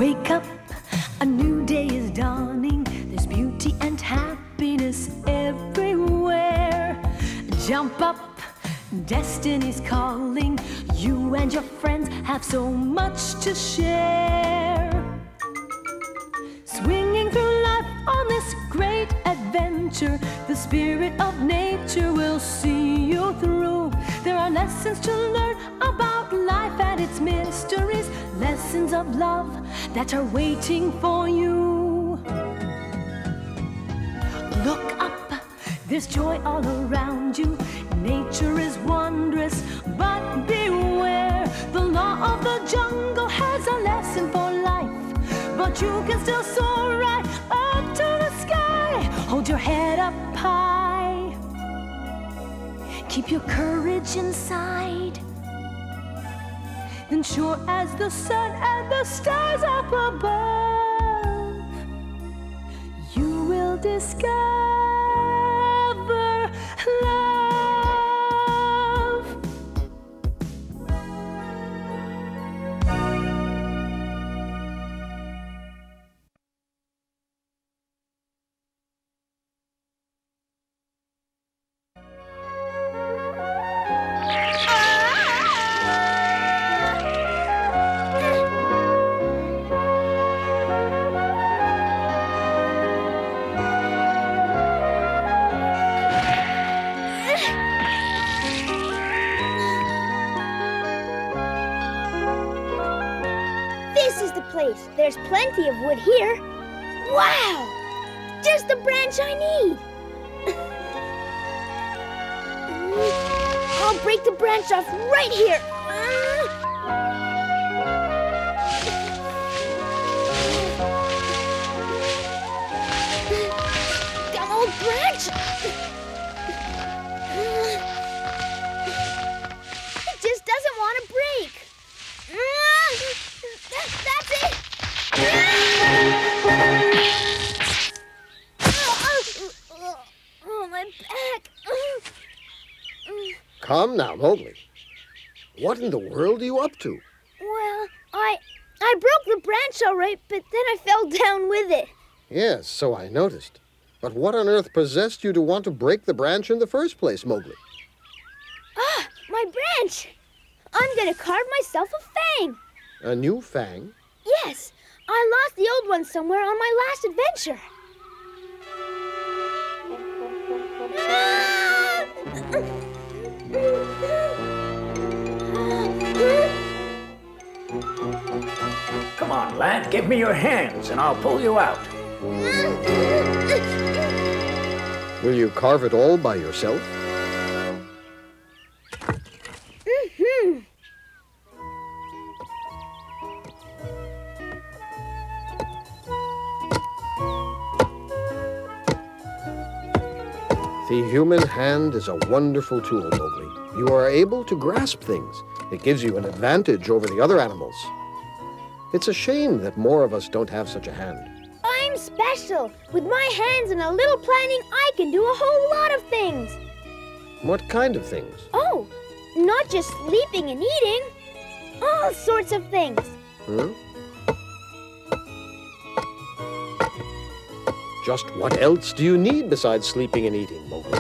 Wake up, a new day is dawning. There's beauty and happiness everywhere. Jump up, destiny's calling. You and your friends have so much to share. Swinging through life on this great adventure, the spirit of nature will see you through. There are lessons to learn about life and its mysteries, lessons of love that are waiting for you. Look up, there's joy all around you. Nature is wondrous, but beware. The law of the jungle has a lesson for life, but you can still soar right up to the sky. Hold your head up high. Keep your courage inside. Then sure as the sun and the stars up above, you will discover love. There's plenty of wood here. Wow! Just the branch I need. I'll break the branch off right here. Dumb old branch. It just doesn't want to break. That's it. Oh, my back. Come now, Mowgli. What in the world are you up to? Well, I broke the branch all right, but then I fell down with it. Yes, so I noticed. But what on earth possessed you to want to break the branch in the first place, Mowgli? Ah, my branch! I'm gonna carve myself a fang. A new fang? Yes, I lost the old one somewhere on my last adventure. Come on, lad, give me your hands and I'll pull you out. Will you carve it all by yourself? The human hand is a wonderful tool, Mowgli. You are able to grasp things. It gives you an advantage over the other animals. It's a shame that more of us don't have such a hand. I'm special. With my hands and a little planning, I can do a whole lot of things. What kind of things? Oh, not just sleeping and eating. All sorts of things. Just what else do you need besides sleeping and eating, Mowgli?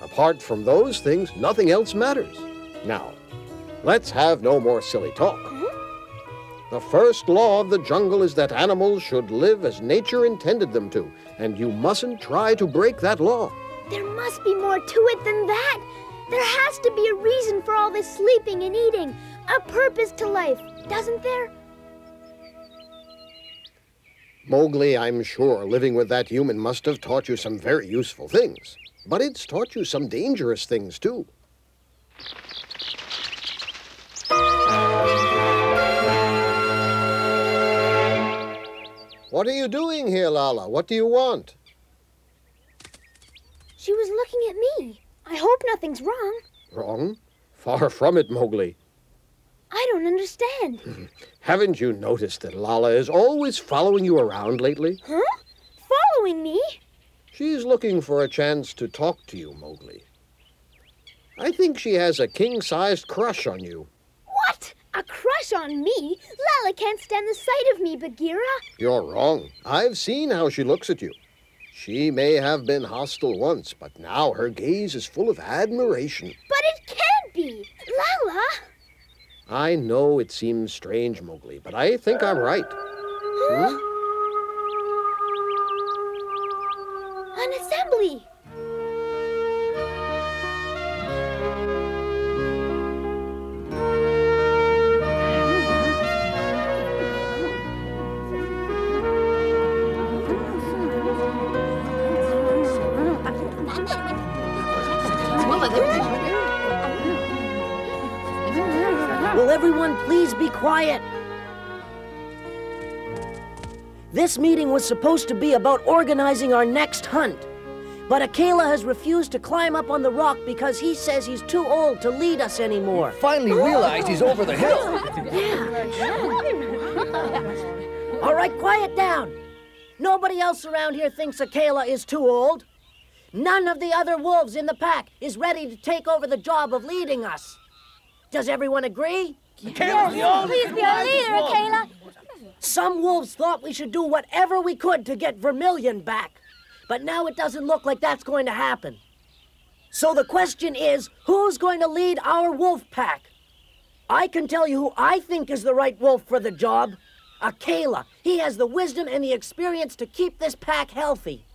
Apart from those things, nothing else matters. Now, let's have no more silly talk. The first law of the jungle is that animals should live as nature intended them to, and you mustn't try to break that law. There must be more to it than that. There has to be a reason for all this sleeping and eating, a purpose to life, doesn't there? Mowgli, I'm sure living with that human must have taught you some very useful things. But it's taught you some dangerous things, too. What are you doing here, Lala? What do you want? She was looking at me. I hope nothing's wrong. Wrong? Far from it, Mowgli. I don't understand. Haven't you noticed that Lala is always following you around lately? Huh? Following me? She's looking for a chance to talk to you, Mowgli. I think she has a king-sized crush on you. What? A crush crush on me? Lala can't stand the sight of me, Bagheera. You're wrong. I've seen how she looks at you. She may have been hostile once, but now her gaze is full of admiration. But it can't be. Lala! I know it seems strange, Mowgli, but I think I'm right. Huh? An assembly! Will everyone please be quiet? This meeting was supposed to be about organizing our next hunt. But Akela has refused to climb up on the rock because he says he's too old to lead us anymore. Finally realized he's over the hill. All right, quiet down. Nobody else around here thinks Akela is too old. None of the other wolves in the pack is ready to take over the job of leading us. Does everyone agree? Akela's the oldest. Please be our leader, Akela. Some wolves thought we should do whatever we could to get Vermilion back. But now it doesn't look like that's going to happen. So the question is, who's going to lead our wolf pack? I can tell you who I think is the right wolf for the job. Akela. He has the wisdom and the experience to keep this pack healthy.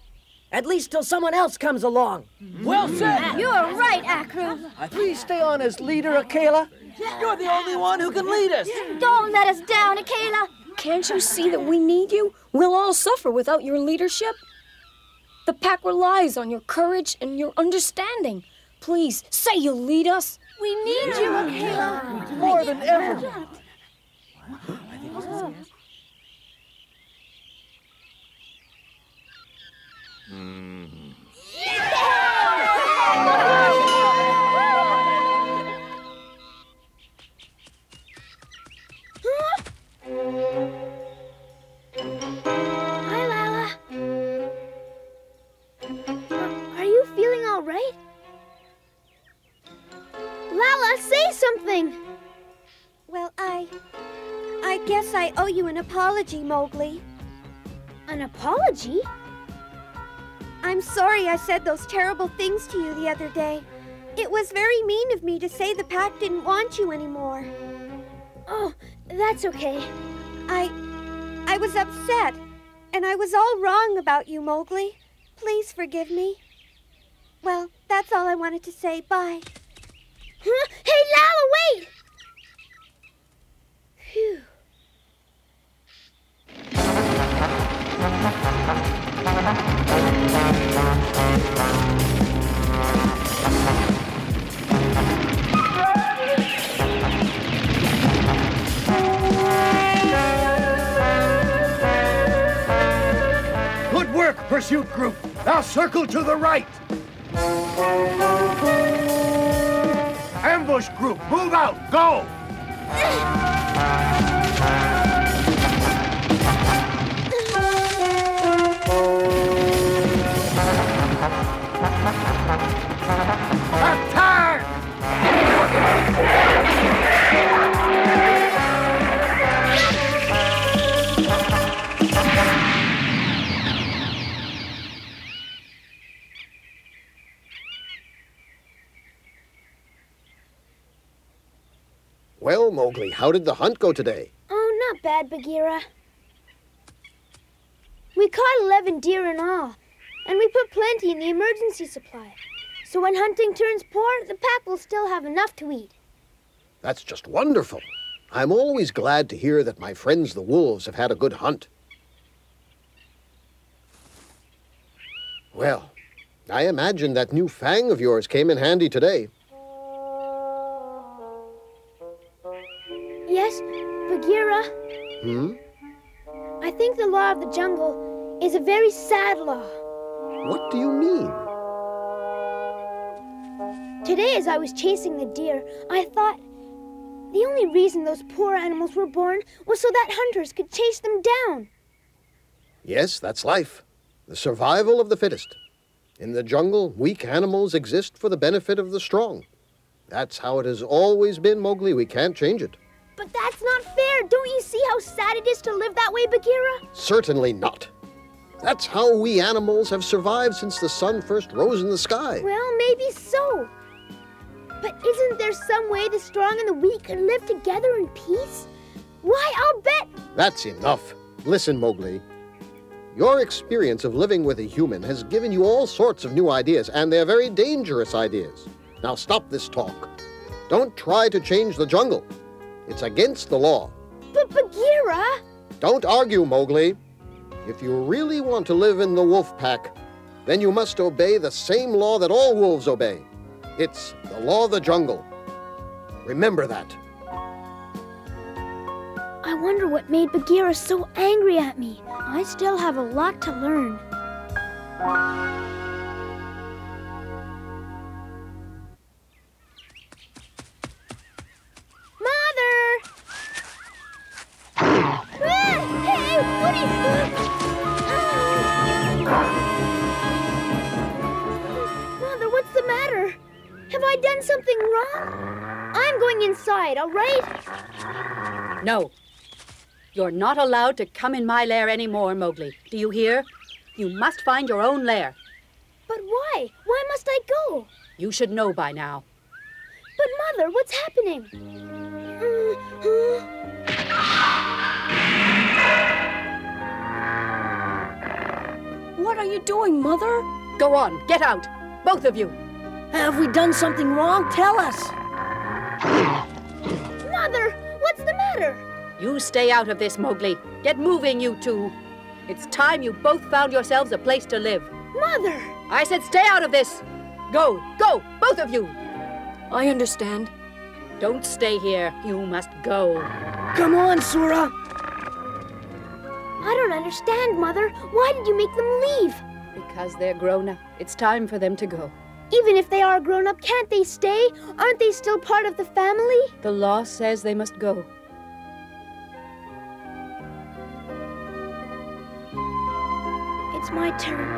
At least till someone else comes along. Well said. You're right, Akru. Please stay on as leader, Akela. You're the only one who can lead us. Don't let us down, Akela. Can't you see that we need you? We'll all suffer without your leadership. The pack relies on your courage and your understanding. Please, say you'll lead us. We need you, Akela. More than ever. Hi, Lala. Are you feeling all right? Lala, say something. Well, I guess I owe you an apology, Mowgli. An apology? I'm sorry I said those terrible things to you the other day. It was very mean of me to say the pack didn't want you anymore. Oh, that's okay. I was upset, and I was all wrong about you, Mowgli. Please forgive me. Well, that's all I wanted to say. Bye. Huh? Hey, Lala, wait! Phew. Good work, pursuit group. Now circle to the right. Ambush group, move out. Go. Attack! Well, Mowgli, how did the hunt go today? Oh, not bad, Bagheera. We caught 11 deer in all, and we put plenty in the emergency supply. So when hunting turns poor, the pack will still have enough to eat. That's just wonderful. I'm always glad to hear that my friends the wolves have had a good hunt. Well, I imagine that new fang of yours came in handy today. Yes, Bagheera, Hmm? I think the law of the jungle is a very sad law. What do you mean? Today, as I was chasing the deer, I thought the only reason those poor animals were born was so that hunters could chase them down. Yes, that's life. The survival of the fittest. In the jungle, weak animals exist for the benefit of the strong. That's how it has always been, Mowgli. We can't change it. But that's not But don't you see how sad it is to live that way, Bagheera? Certainly not. That's how we animals have survived since the sun first rose in the sky. Well, maybe so. But isn't there some way the strong and the weak can live together in peace? Why, I'll bet... That's enough. Listen, Mowgli. Your experience of living with a human has given you all sorts of new ideas, and they're very dangerous ideas. Now stop this talk. Don't try to change the jungle. It's against the law. But Bagheera... Don't argue, Mowgli. If you really want to live in the wolf pack, then you must obey the same law that all wolves obey. It's the law of the jungle. Remember that. I wonder what made Bagheera so angry at me. I still have a lot to learn. Mother! Hey, what are you... Mother, what's the matter? Have I done something wrong? I'm going inside, all right? No. You're not allowed to come in my lair anymore, Mowgli. Do you hear? You must find your own lair. But why? Why must I go? You should know by now. But Mother, what's happening? What are you doing, Mother? Go on, get out. Both of you. Have we done something wrong? Tell us. Mother, what's the matter? You stay out of this, Mowgli. Get moving, you two. It's time you both found yourselves a place to live. Mother! I said stay out of this. Go, go, both of you. I understand. Don't stay here. You must go. Come on, Sura. I don't understand, Mother. Why did you make them leave? Because they're grown up. It's time for them to go. Even if they are grown up, can't they stay? Aren't they still part of the family? The law says they must go. It's my turn.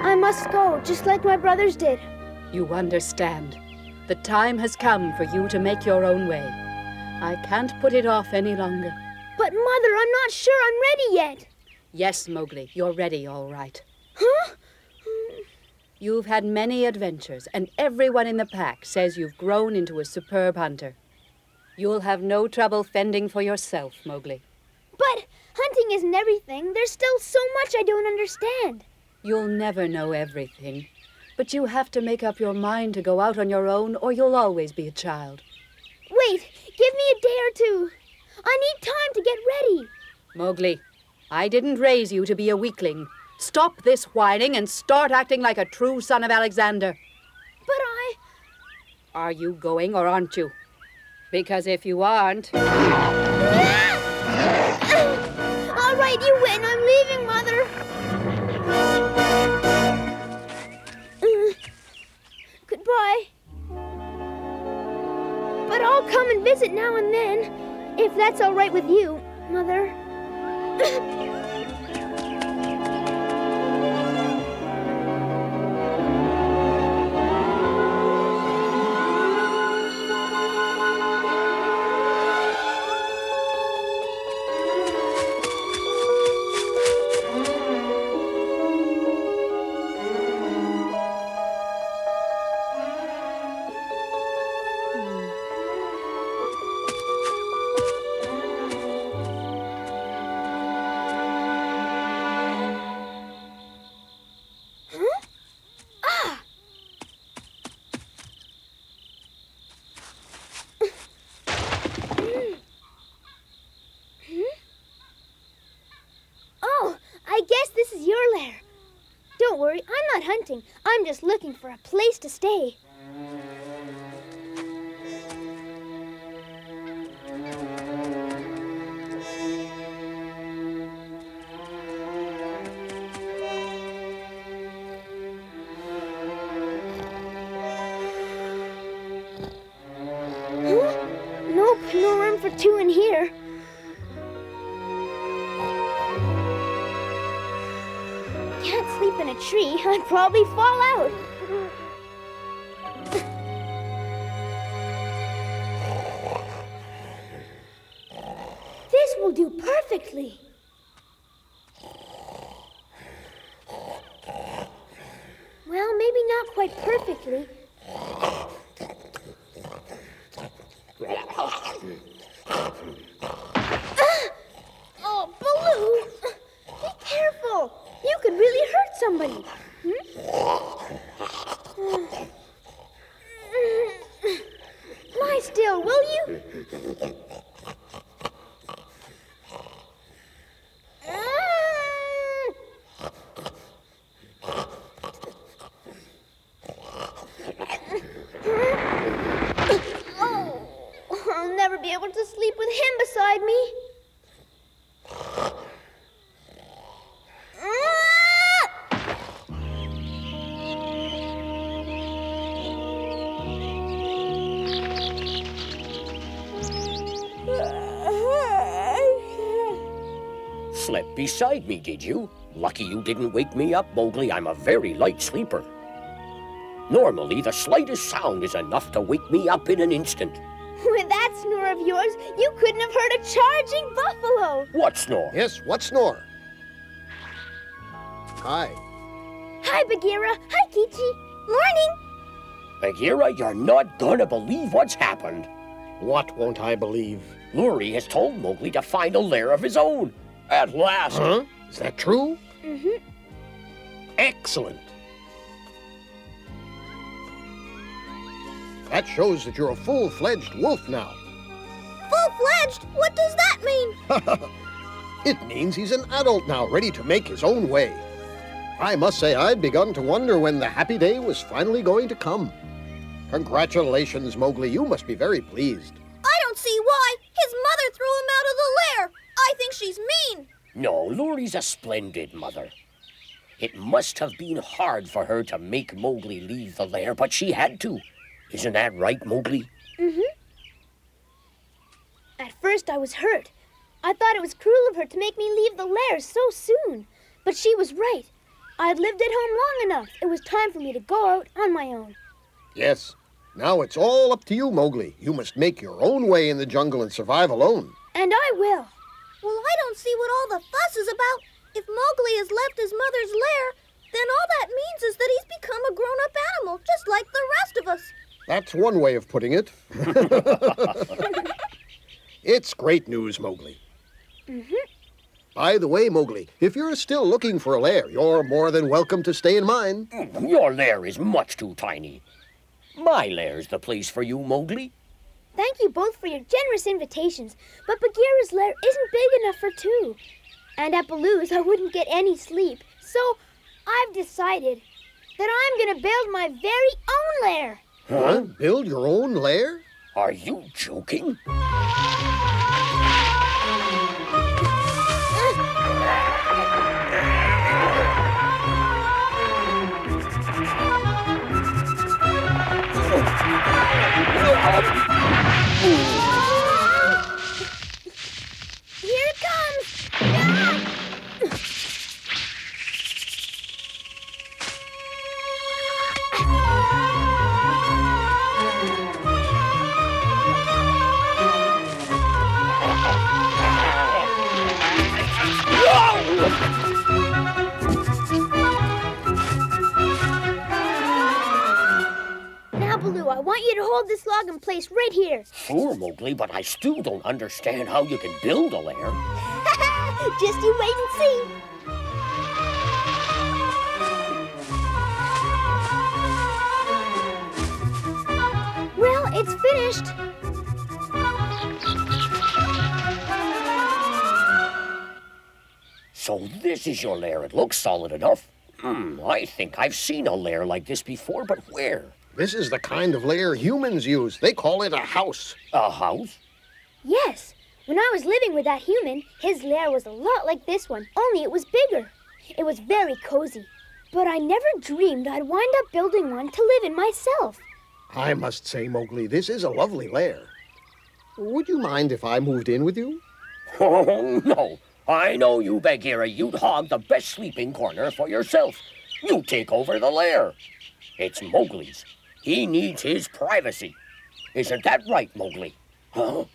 I must go, just like my brothers did. You understand. The time has come for you to make your own way. I can't put it off any longer. But Mother, I'm not sure I'm ready yet. Yes, Mowgli, you're ready, all right. Huh? You've had many adventures, and everyone in the pack says you've grown into a superb hunter. You'll have no trouble fending for yourself, Mowgli. But hunting isn't everything. There's still so much I don't understand. You'll never know everything, but you have to make up your mind to go out on your own, or you'll always be a child. Wait, give me a day or two. I need time to get ready. Mowgli, I didn't raise you to be a weakling. Stop this whining and start acting like a true son of Alexander. But I... Are you going or aren't you? Because if you aren't... All right, you win. I'm leaving, Mother. Goodbye. But I'll come and visit now and then, if that's all right with you, Mother. Don't worry, I'm not hunting. I'm just looking for a place to stay. Nope, no room for two in here. Can't sleep in a tree. I'd probably fall out. will do perfectly. Well, maybe not quite perfectly. Oh, Baloo! Be careful! You could really hurt somebody. Lie still, will you? Oh, I'll never be able to sleep with him beside me. Slept beside me, did you? Lucky you didn't wake me up, Mowgli. I'm a very light sleeper. Normally, the slightest sound is enough to wake me up in an instant. With that snore of yours, you couldn't have heard a charging buffalo. What snore? Yes, what snore? Hi. Hi, Bagheera. Hi, Kichi. Morning. Bagheera, you're not gonna believe what's happened. What won't I believe? Luri has told Mowgli to find a lair of his own. At last. Huh? Is that true? Mm-hmm. Excellent. That shows that you're a full-fledged wolf now. Full-fledged? What does that mean? It means he's an adult now, ready to make his own way. I must say I'd begun to wonder when the happy day was finally going to come. Congratulations, Mowgli. You must be very pleased. I don't see why. His mother threw him out of the lair. I think she's mean. No, Luri's a splendid mother. It must have been hard for her to make Mowgli leave the lair, but she had to. Isn't that right, Mowgli? Mm-hmm. At first I was hurt. I thought it was cruel of her to make me leave the lair so soon. But she was right. I had lived at home long enough. It was time for me to go out on my own. Yes. Now it's all up to you, Mowgli. You must make your own way in the jungle and survive alone. And I will. Well, I don't see what all the fuss is about. If Mowgli has left his mother's lair, then all that means is that he's become a grown-up animal, just like the rest of us. That's one way of putting it. It's great news, Mowgli. Mm-hmm. By the way, Mowgli, if you're still looking for a lair, you're more than welcome to stay in mine. Your lair is much too tiny. My lair's the place for you, Mowgli. Thank you both for your generous invitations, but Bagheera's lair isn't big enough for two. And at Baloo's, I wouldn't get any sleep. So I've decided that I'm going to build my very own lair. Huh? Build your own lair? Are you joking? Here it comes! Ah! Now, Baloo, I want you to hold this log in place right here. Sure, Mowgli, but I still don't understand how you can build a lair. Just you wait and see. Well, it's finished. So this is your lair. It looks solid enough. I think I've seen a lair like this before, but where? This is the kind of lair humans use. They call it a house. A house? Yes. When I was living with that human, his lair was a lot like this one, only it was bigger. It was very cozy. But I never dreamed I'd wind up building one to live in myself. I must say, Mowgli, this is a lovely lair. Would you mind if I moved in with you? Oh, no. I know you, Bagheera. You'd hog the best sleeping corner for yourself. You take over the lair. It's Mowgli's. He needs his privacy. Isn't that right, Mowgli? Huh?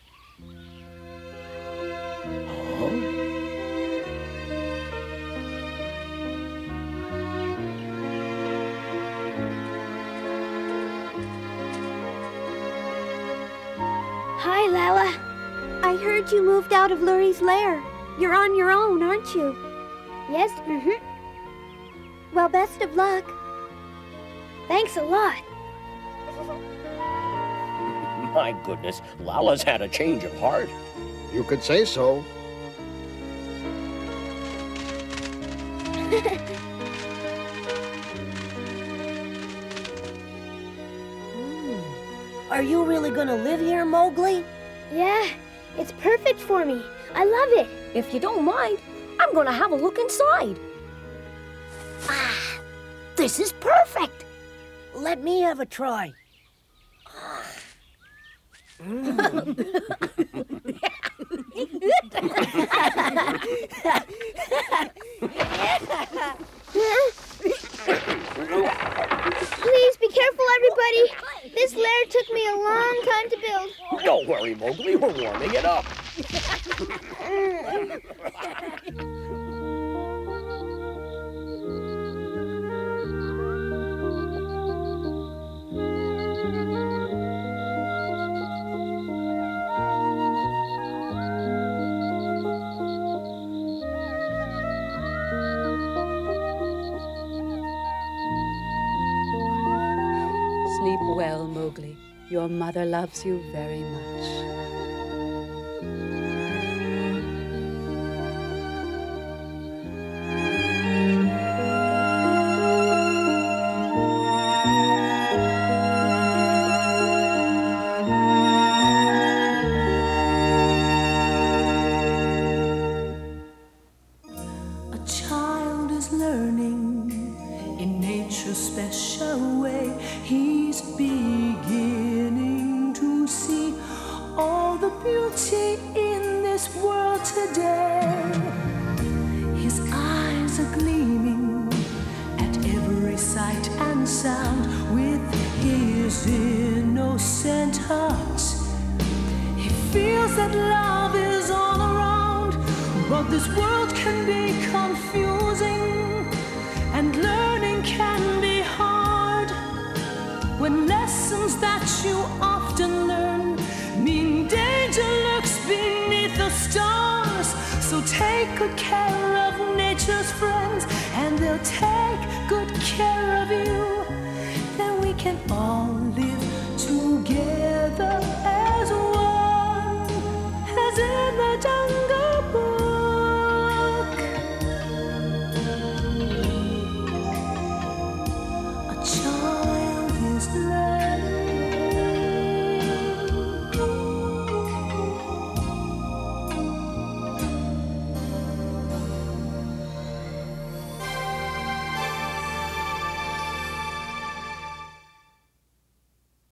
heard you moved out of Lurie's lair. You're on your own, aren't you? Yes, Well, best of luck. Thanks a lot. My goodness, Lala's had a change of heart. You could say so. Are you really gonna live here, Mowgli? Yeah, it's perfect for me. I love it. If you don't mind, I'm gonna have a look inside. This is perfect. Let me have a try. Please be careful, everybody. This lair took me a long time to build. Don't worry, Mowgli, we're warming it up. Sleep well, Mowgli. Your mother loves you very much. A child is learning in nature's special way. He's beginning to see all the beauty in this world today. His eyes are gleaming at every sight and sound. With his innocent heart, he feels that love is all around. But this world can be confusing, and learning can be hard, when lessons that you often learn mean danger lurks beneath the stars. So take good care of nature's friends, and they'll take good care of you. Then we can all live together.